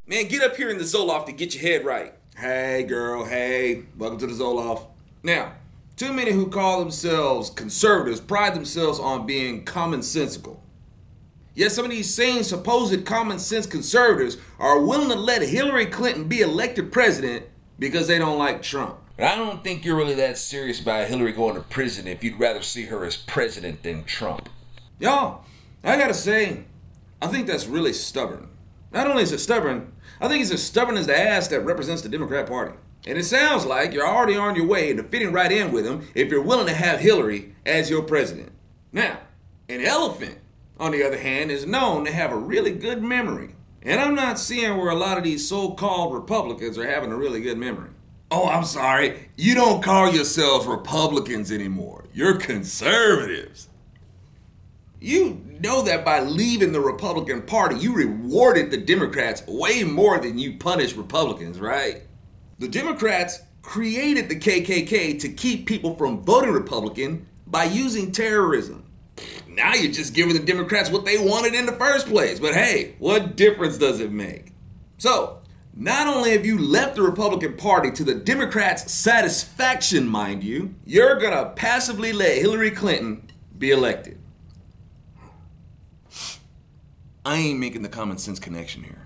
Man, get up here in the Zoloft to get your head right. Hey, girl, hey. Welcome to the Zoloft. Now, too many who call themselves conservatives pride themselves on being commonsensical. Yet some of these same supposed common sense conservatives are willing to let Hillary Clinton be elected president because they don't like Trump. But I don't think you're really that serious about Hillary going to prison if you'd rather see her as president than Trump. Y'all, I gotta say, I think that's really stubborn. Not only is it stubborn, I think it's as stubborn as the ass that represents the Democrat Party. And it sounds like you're already on your way to fitting right in with them if you're willing to have Hillary as your president. Now, an elephant, on the other hand, is known to have a really good memory. And I'm not seeing where a lot of these so-called Republicans are having a really good memory. Oh, I'm sorry. You don't call yourselves Republicans anymore. You're conservatives. You know that by leaving the Republican Party, you rewarded the Democrats way more than you punished Republicans, right? The Democrats created the KKK to keep people from voting Republican by using terrorism. Now you're just giving the Democrats what they wanted in the first place. But hey, what difference does it make? So, not only have you left the Republican Party to the Democrats' satisfaction, mind you, you're gonna passively let Hillary Clinton be elected. I ain't making the common sense connection here.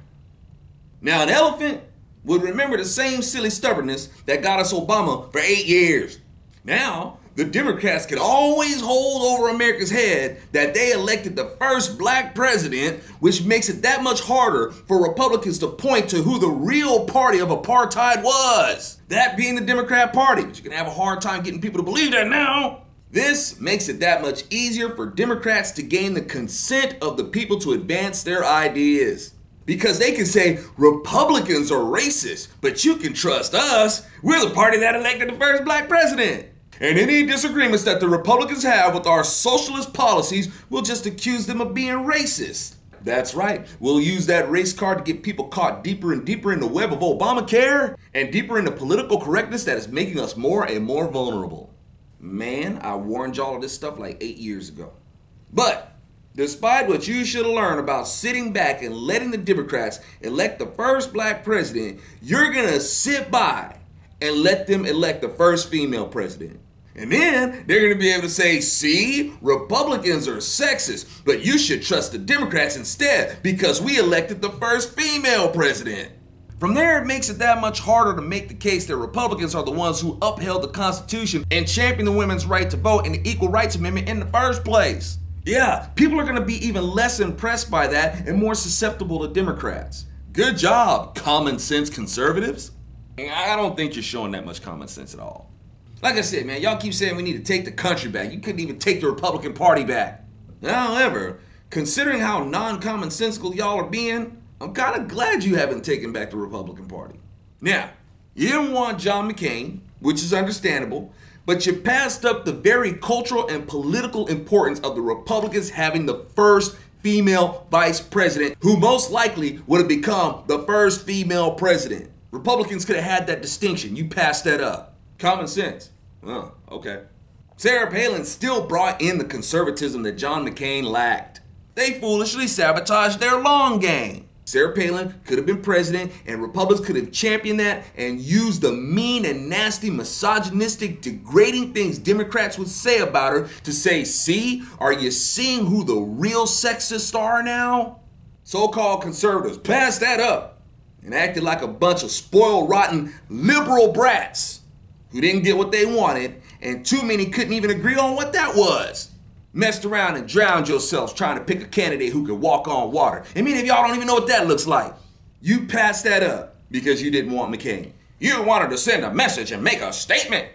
Now, an elephant would remember the same silly stubbornness that got us Obama for 8 years. Now, the Democrats can always hold over America's head that they elected the first black president, which makes it that much harder for Republicans to point to who the real party of apartheid was. That being the Democrat Party, but you can have a hard time getting people to believe that now. This makes it that much easier for Democrats to gain the consent of the people to advance their ideas. Because they can say, Republicans are racist, but you can trust us. We're the party that elected the first black president. And any disagreements that the Republicans have with our socialist policies, we'll just accuse them of being racist. That's right. We'll use that race card to get people caught deeper and deeper in the web of Obamacare and deeper into political correctness that is making us more and more vulnerable. Man, I warned y'all of this stuff like 8 years ago. But despite what you should have learned about sitting back and letting the Democrats elect the first black president, you're gonna sit by and let them elect the first female president. And then they're gonna be able to say, see, Republicans are sexist, but you should trust the Democrats instead because we elected the first female president. From there, it makes it that much harder to make the case that Republicans are the ones who upheld the Constitution and championed the women's right to vote and the Equal Rights Amendment in the first place. Yeah, people are gonna be even less impressed by that and more susceptible to Democrats. Good job, common sense conservatives. I don't think you're showing that much common sense at all. Like I said, man, y'all keep saying we need to take the country back. You couldn't even take the Republican Party back. However, considering how non-commonsensical y'all are being, I'm kind of glad you haven't taken back the Republican Party. Now, you didn't want John McCain, which is understandable, but you passed up the very cultural and political importance of the Republicans having the first female vice president, who most likely would have become the first female president. Republicans could have had that distinction. You passed that up. Common sense. Oh, okay. Sarah Palin still brought in the conservatism that John McCain lacked. They foolishly sabotaged their long game. Sarah Palin could have been president, and Republicans could have championed that and used the mean and nasty, misogynistic, degrading things Democrats would say about her to say, see, are you seeing who the real sexists are now? So-called conservatives passed that up and acted like a bunch of spoiled, rotten, liberal brats who didn't get what they wanted, and too many couldn't even agree on what that was. Messed around and drowned yourselves trying to pick a candidate who could walk on water. And many of y'all don't even know what that looks like. You passed that up because you didn't want McCain. You wanted to send a message and make a statement.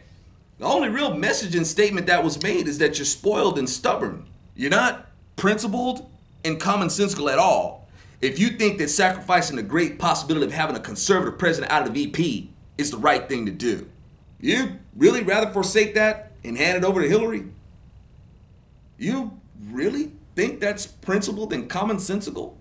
The only real message and statement that was made is that you're spoiled and stubborn. You're not principled and commonsensical at all if you think that sacrificing the great possibility of having a conservative president out of the VP is the right thing to do. You'd really rather forsake that and hand it over to Hillary? You really think that's principled and commonsensical?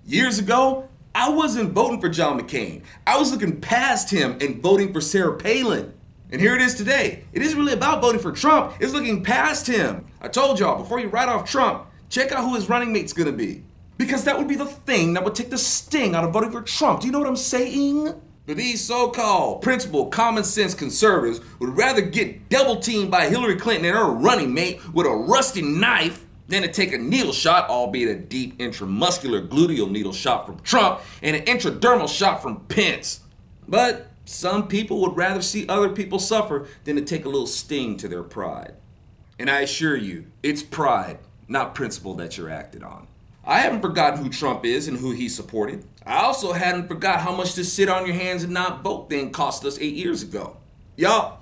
Years ago, I wasn't voting for John McCain. I was looking past him and voting for Sarah Palin. And here it is today. It isn't really about voting for Trump. It's looking past him. I told y'all, before you write off Trump, check out who his running mate's gonna be. Because that would be the thing that would take the sting out of voting for Trump. Do you know what I'm saying? But these so-called principled, common sense conservatives would rather get double teamed by Hillary Clinton and her running mate with a rusty knife than to take a needle shot, albeit a deep intramuscular gluteal needle shot from Trump and an intradermal shot from Pence. But some people would rather see other people suffer than to take a little sting to their pride. And I assure you, it's pride, not principle that you're acted on. I haven't forgotten who Trump is and who he supported. I also hadn't forgot how much to sit on your hands and not vote thing cost us 8 years ago. Y'all,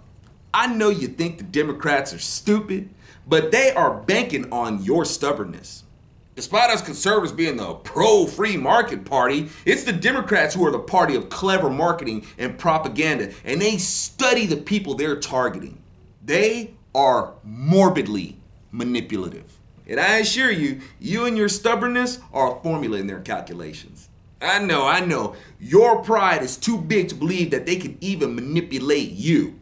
I know you think the Democrats are stupid, but they are banking on your stubbornness. Despite us conservatives being the pro-free market party, it's the Democrats who are the party of clever marketing and propaganda, and they study the people they're targeting. They are morbidly manipulative. And I assure you, you and your stubbornness are a formula in their calculations. I know, your pride is too big to believe that they can even manipulate you.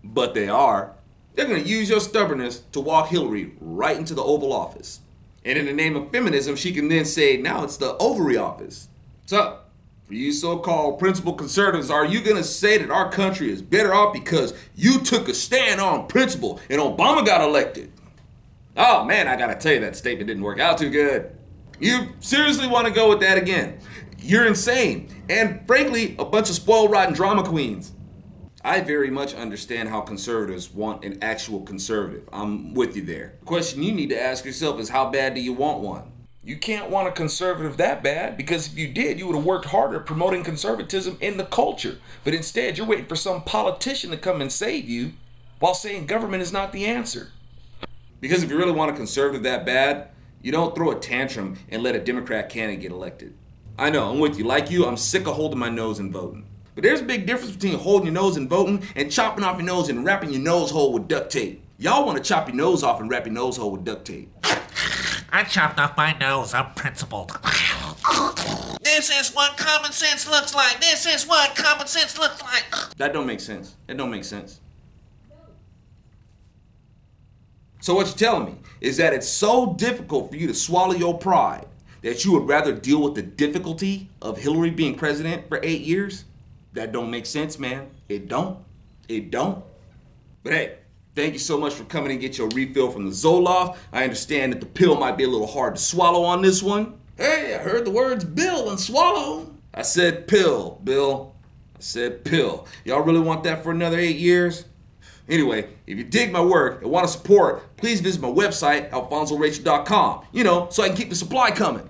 But they are. They're going to use your stubbornness to walk Hillary right into the Oval Office. And in the name of feminism, she can then say, now it's the ovary office. So, for you so-called principled conservatives, are you going to say that our country is better off because you took a stand on principle and Obama got elected? Oh man, I gotta tell you, that statement didn't work out too good. You seriously want to go with that again? You're insane. And frankly, a bunch of spoiled rotten drama queens. I very much understand how conservatives want an actual conservative. I'm with you there. The question you need to ask yourself is, how bad do you want one? You can't want a conservative that bad, because if you did, you would have worked harder promoting conservatism in the culture. But instead, you're waiting for some politician to come and save you while saying government is not the answer. Because if you really want a conservative that bad, you don't throw a tantrum and let a Democrat candidate get elected. I know, I'm with you. Like you, I'm sick of holding my nose and voting. But there's a big difference between holding your nose and voting and chopping off your nose and wrapping your nose hole with duct tape. Y'all want to chop your nose off and wrap your nose hole with duct tape. I chopped off my nose. I'm principled. This is what common sense looks like. This is what common sense looks like. That don't make sense. That don't make sense. So what you're telling me is that it's so difficult for you to swallow your pride that you would rather deal with the difficulty of Hillary being president for 8 years? That don't make sense, man. It don't. It don't. But hey, thank you so much for coming and get your refill from the Zoloft. I understand that the pill might be a little hard to swallow on this one. Hey, I heard the words bill and swallow. I said pill, Bill. I said pill. Y'all really want that for another 8 years? Anyway, if you dig my work and want to support, please visit my website, AlfonZoRachel.com. You know, so I can keep the supply coming.